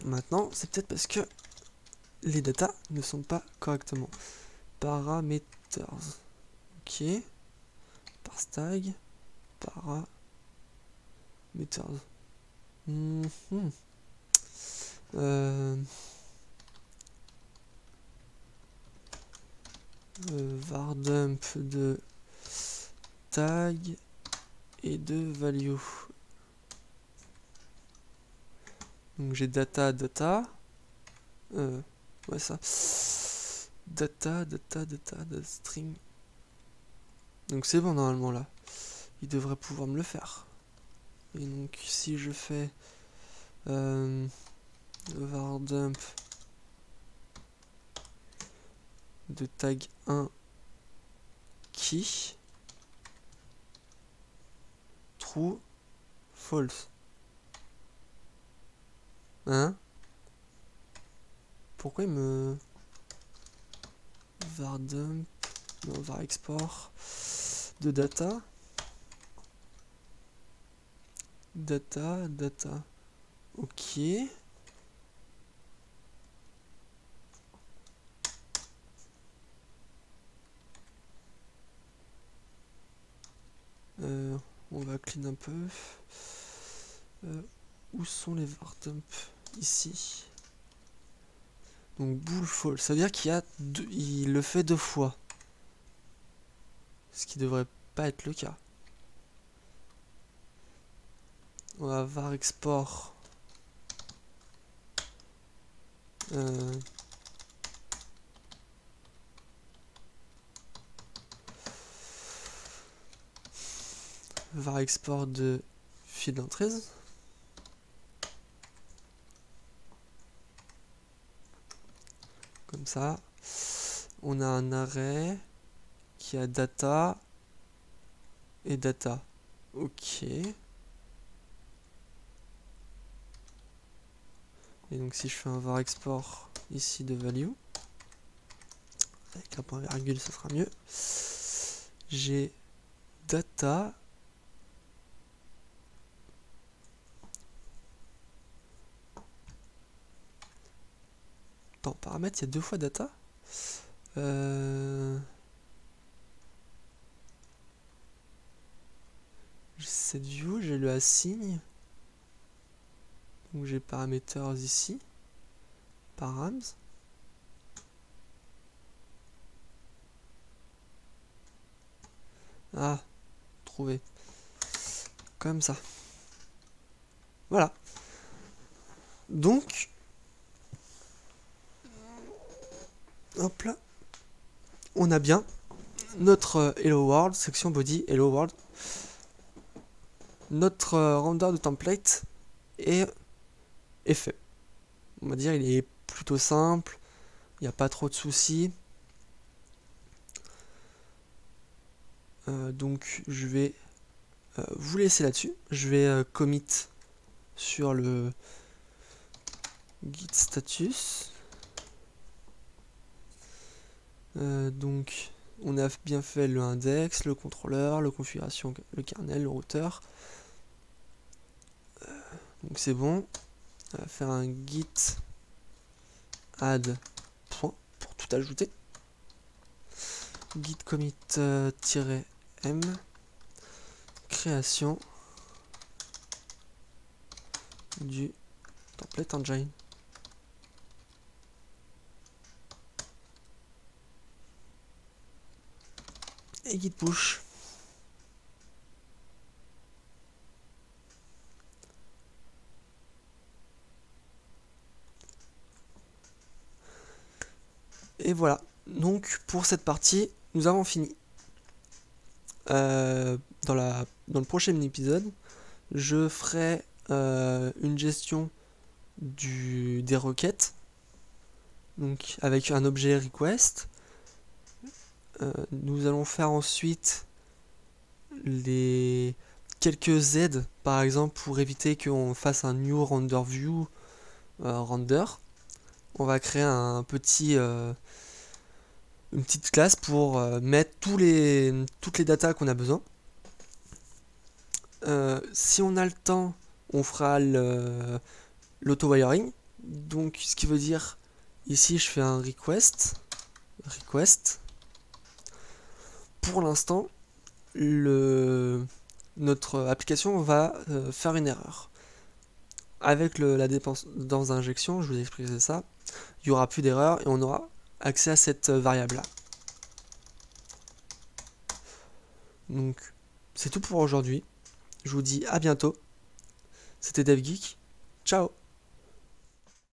Maintenant, c'est peut-être parce que les datas ne sont pas correctement. Parameters. Ok. Parse tag. Parameters. Vardump de tag et de value. Donc j'ai data. Ouais, ça. Data, de string. Donc c'est bon normalement là. Il devrait pouvoir me le faire. Et donc si je fais vardump de tag 1 qui true false. Hein? Pourquoi il me vardump, non, var export de data, ok. On va clean un peu. Où sont les vardump? Ici. Donc bool false, ça veut dire qu'il y a il le fait 2 fois. Ce qui devrait pas être le cas. On va var export var export de field entries. Comme ça, on a un array qui a data et data. Ok. Et donc si je fais un var export ici de value, avec un point virgule, ça sera mieux. J'ai data. Attends, paramètres, il y a 2 fois data. J'ai cette view, j'ai le assign. Donc j'ai parameters ici. Params. Ah, trouvé. Comme ça. Voilà. Donc, hop là, on a bien notre Hello World, section body, Hello World. Notre render de template est fait. On va dire il est plutôt simple, il n'y a pas trop de soucis. Donc je vais vous laisser là-dessus. Je vais commit sur le git status. Donc on a bien fait le index, le contrôleur, le configuration, le kernel, le routeur. Donc c'est bon. On va faire un git add point pour tout ajouter. Git commit -m création du template engine. Et git push. Et voilà, donc pour cette partie, nous avons fini. Dans le prochain épisode, je ferai une gestion des requêtes, donc avec un objet request. Nous allons faire ensuite quelques aides, par exemple pour éviter qu'on fasse un new render view render. on va créer un petit, une petite classe pour mettre toutes les datas qu'on a besoin. Si on a le temps, on fera l'auto-wiring. Donc, ce qui veut dire, ici, je fais un request. Pour l'instant, notre application va faire une erreur. Avec la dépense dans injection, je vous ai expliqué ça, il n'y aura plus d'erreur et on aura accès à cette variable là. Donc c'est tout pour aujourd'hui. Je vous dis à bientôt. C'était DevGeek. Ciao.